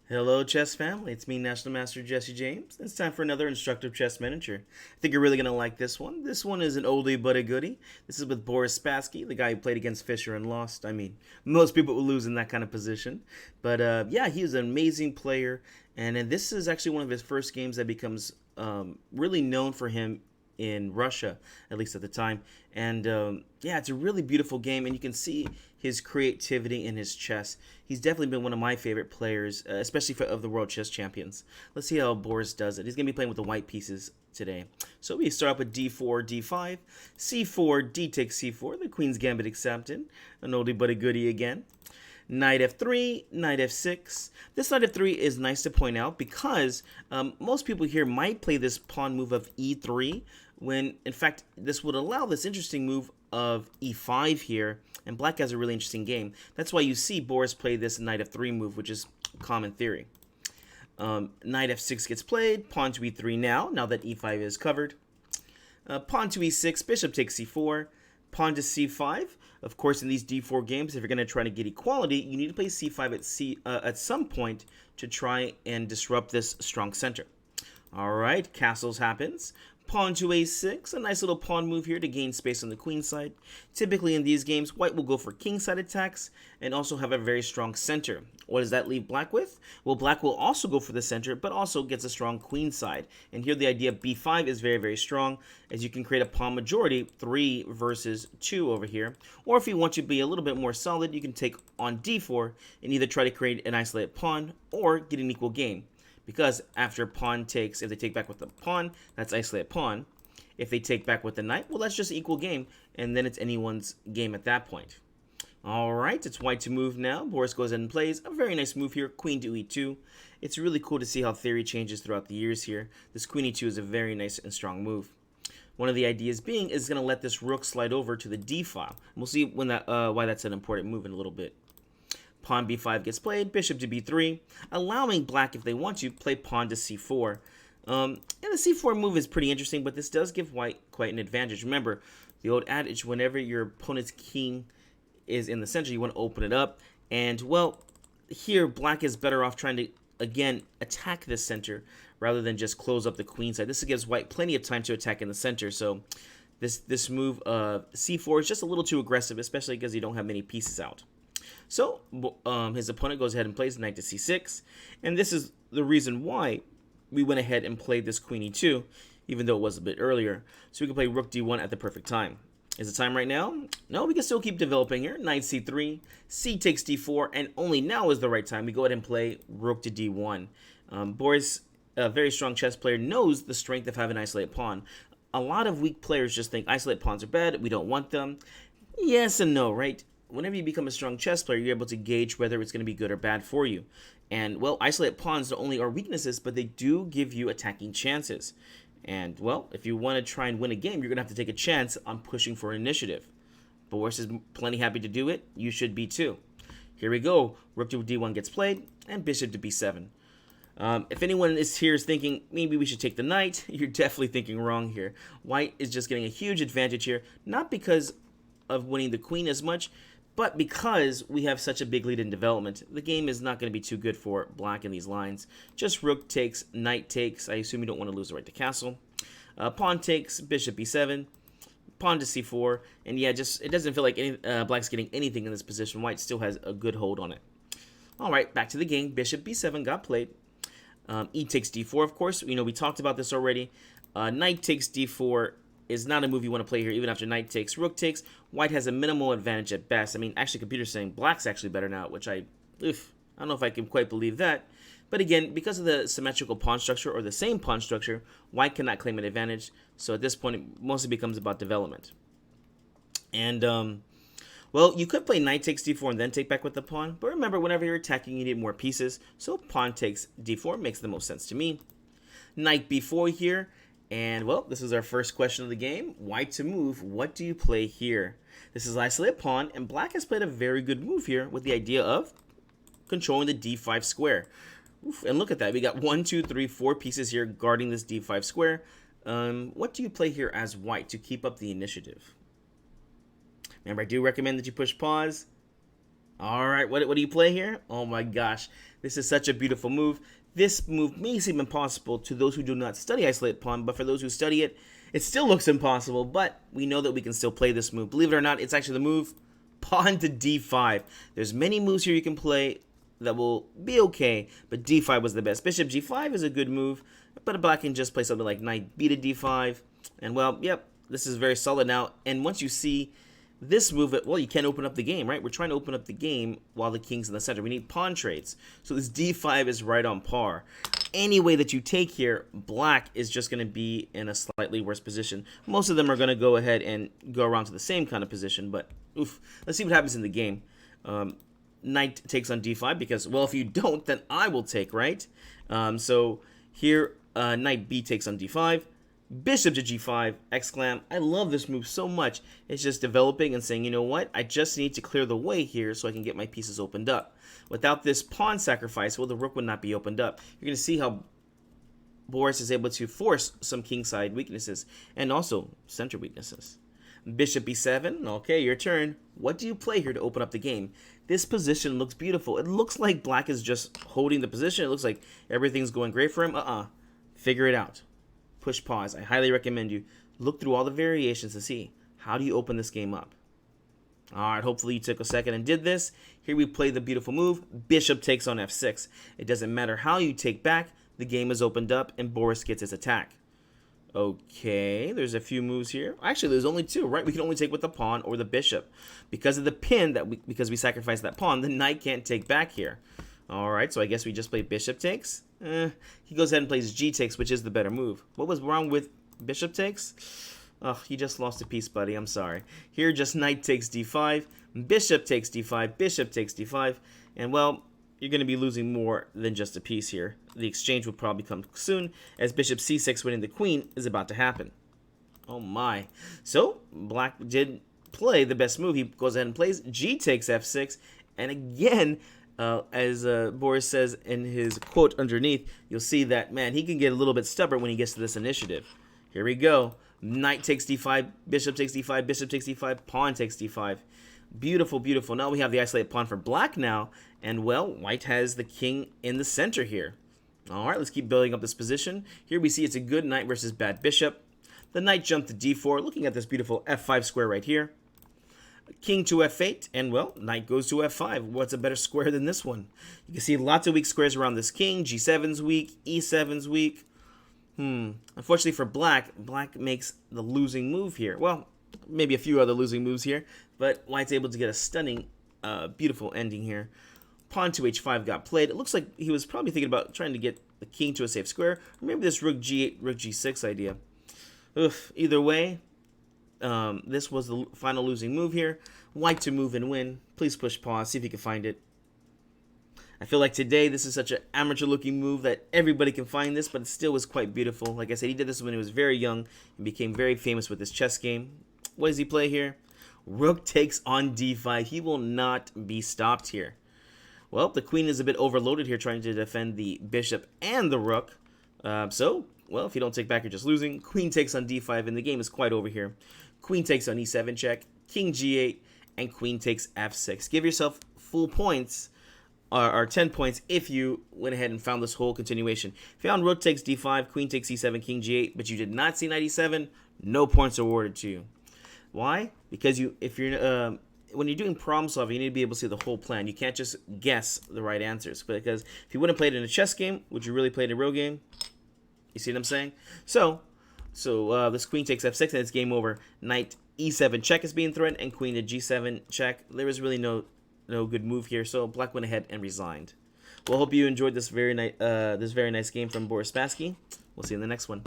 Hello, chess family. It's me, National Master Jesse James. It's time for another instructive chess miniature. I think you're really going to like this one. This one is an oldie but a goodie. This is with Boris Spassky, the guy who played against Fischer and lost. I mean, most people will lose in that kind of position. But yeah, he was an amazing player. And this is actually one of his first games that becomes really known for him in Russia, at least at the time. And yeah, it's a really beautiful game, and you can see his creativity in his chess. He's definitely been one of my favorite players, especially of the World Chess Champions. Let's see how Boris does it. He's going to be playing with the white pieces today. So we start up with d4, d5, c4, d takes c4, the Queen's Gambit accepted. An oldie but a goodie again. Knight f3, knight f6. This knight f3 is nice to point out because most people here might play this pawn move of e3 when, in fact, this would allow this interesting move of e5 here, and black has a really interesting game. That's why you see Boris play this knight f3 move, which is common theory. Knight f6 gets played, pawn to e3 now that e5 is covered. Pawn to e6, bishop takes c4, pawn to c5. Of course, in these d4 games, if you're going to try to get equality, you need to play c5 at some point to try and disrupt this strong center. All right, castles happens. Pawn to a6, a nice little pawn move here to gain space on the queen side. Typically in these games, white will go for king side attacks and also have a very strong center. What does that leave black with? Well, black will also go for the center, but also gets a strong queen side. And here the idea of b5 is very, very strong, as you can create a pawn majority, 3 versus 2 over here. Or if you want to be a little bit more solid, you can take on d4 and either try to create an isolated pawn or get an equal game. Because after pawn takes, if they take back with the pawn, that's isolated pawn. If they take back with the knight, well, that's just equal game, and then it's anyone's game at that point. All right, it's white to move now. Boris goes ahead and plays a very nice move here, queen to e2. It's really cool to see how theory changes throughout the years here. This queen e2 is a very nice and strong move. One of the ideas being is going to let this rook slide over to the d file. We'll see when why that's an important move in a little bit. Pawn b5 gets played, bishop to b3, allowing black, if they want to, play pawn to c4. And the c4 move is pretty interesting, but this does give white quite an advantage. Remember, the old adage, whenever your opponent's king is in the center, you want to open it up. And, well, here, black is better off trying to, again, attack this center rather than just close up the queen side. This gives white plenty of time to attack in the center, so this move, c4, is just a little too aggressive, especially because you don't have many pieces out. So his opponent goes ahead and plays knight to c6, and this is the reason why we went ahead and played this queen e2, even though it was a bit earlier, so we can play rook d1 at the perfect time. Is it time right now? No, we can still keep developing here. Knight c3, c takes d4, and only now is the right time. We go ahead and play rook to d1. Boris, a very strong chess player, knows the strength of having an isolated pawn. A lot of weak players just think isolated pawns are bad, we don't want them. Yes and no, right? Whenever you become a strong chess player, you're able to gauge whether it's going to be good or bad for you. And, well, isolated pawns not only are weaknesses, but they do give you attacking chances. And, well, if you want to try and win a game, you're going to have to take a chance on pushing for initiative. Boris is plenty happy to do it. You should be too. Here we go. Rook to d1 gets played, and bishop to b7. If anyone is here is thinking, maybe we should take the knight, you're definitely thinking wrong here. White is just getting a huge advantage here, not because of winning the queen as much, but because we have such a big lead in development. The game is not going to be too good for black in these lines. Just rook takes, knight takes. I assume you don't want to lose the right to castle. Pawn takes, bishop b7, pawn to c4. And yeah, just it doesn't feel like black's getting anything in this position. White still has a good hold on it. All right, back to the game. Bishop b7 got played. E takes d4, of course. We talked about this already. Knight takes d4 is not a move you want to play here, even after knight takes. Rook takes. White has a minimal advantage at best. I mean, actually, computer's saying black's actually better now, which I don't know if I can quite believe that. But again, because of the symmetrical pawn structure or the same pawn structure, white cannot claim an advantage. So at this point, it mostly becomes about development. And, well, you could play knight takes d4 and then take back with the pawn. But remember, whenever you're attacking, you need more pieces. So pawn takes d4 makes the most sense to me. Knight b4 here. And, well, this is our first question of the game. White to move. What do you play here? This is isolated pawn, and black has played a very good move here with the idea of controlling the d5 square. Oof, and look at that. We got 1, 2, 3, 4 pieces here guarding this d5 square. What do you play here as white to keep up the initiative? Remember, I do recommend that you push pause. All right, what do you play here? Oh my gosh, this is such a beautiful move. This move may seem impossible to those who do not study isolated pawn, but for those who study it, it still looks impossible, but we know that we can still play this move. Believe it or not, it's actually the move pawn to d5. There's many moves here you can play that will be okay, but d5 was the best. Bishop g5 is a good move, but black can just play something like knight b to d5, and well, yep, this is very solid now. And once you see this move, well, you can't open up the game, right? We're trying to open up the game while the king's in the center. We need pawn trades. So this d5 is right on par. Any way that you take here, black is just going to be in a slightly worse position. Most of them are going to go ahead and go around to the same kind of position, but oof. Let's see what happens in the game. Knight takes on d5 because, well, if you don't, then I will take, right? So here, knight b takes on d5. Bishop to g5, exclam. I love this move so much. It's just developing and saying, you know what? I just need to clear the way here so I can get my pieces opened up. Without this pawn sacrifice, well, the rook would not be opened up. You're going to see how Boris is able to force some kingside weaknesses and also center weaknesses. Bishop b7. Okay, your turn. What do you play here to open up the game? This position looks beautiful. It looks like black is just holding the position. It looks like everything's going great for him. Figure it out. Push pause. I highly recommend you look through all the variations to see how do you open this game up. Alright, hopefully you took a second and did this. Here we play the beautiful move. Bishop takes on f6. It doesn't matter how you take back, the game is opened up and Boris gets his attack. Okay, there's a few moves here. Actually, there's only two, right? We can only take with the pawn or the bishop. Because of the pin, because we sacrificed that pawn, the knight can't take back here. Alright, so I guess we just play bishop takes. He goes ahead and plays g takes, which is the better move. What was wrong with bishop takes? Oh, he just lost a piece, buddy. I'm sorry. Here, just knight takes d5, bishop takes d5, bishop takes d5, and well, you're going to be losing more than just a piece here. The exchange will probably come soon, as bishop c6 winning the queen is about to happen. Oh my. So, black did play the best move. He goes ahead and plays g takes f6, and again, as Boris says in his quote underneath, you'll see that, man, he can get a little bit stubborn when he gets to this initiative. Here we go. Knight takes d5, bishop takes d5, bishop takes d5, pawn takes d5. Beautiful, beautiful. Now we have the isolated pawn for black now, and, well, white has the king in the center here. All right, let's keep building up this position. Here we see it's a good knight versus bad bishop. The knight jumped to d4, looking at this beautiful f5 square right here. King to f8, and well, knight goes to f5. What's a better square than this one? You can see lots of weak squares around this king. g7's weak, e7's weak. Unfortunately for black, black makes the losing move here. Well, maybe a few other losing moves here, but white's able to get a stunning, beautiful ending here. Pawn to h5 got played. It looks like he was probably thinking about trying to get the king to a safe square, or maybe this rook g8, rook g6 idea. Either way, this was the final losing move here. White to move and win. Please push pause, see if you can find it. I feel like today this is such an amateur looking move that everybody can find this, but it still was quite beautiful. Like I said, he did this when he was very young and became very famous with his chess game. What does he play here? Rook takes on d5. He will not be stopped here. Well, the queen is a bit overloaded here trying to defend the bishop and the rook. Well, if you don't take back, you're just losing. Queen takes on d5, and the game is quite over here. Queen takes on e7 check, king g8, and queen takes f6. Give yourself full points, or 10 points, if you went ahead and found this whole continuation. If you found rook takes d5, queen takes e7, king g8, but you did not see knight e7, no points awarded to you. Why? Because when you're doing problem solving, you need to be able to see the whole plan. You can't just guess the right answers. Because if you wouldn't have played in a chess game, would you really play in a real game? You see what I'm saying? So this queen takes f6 and it's game over. Knight e7 check is being threatened and queen to g7 check. There was really no good move here, so black went ahead and resigned. Well, hope you enjoyed this very nice game from Boris Spassky. We'll see you in the next one.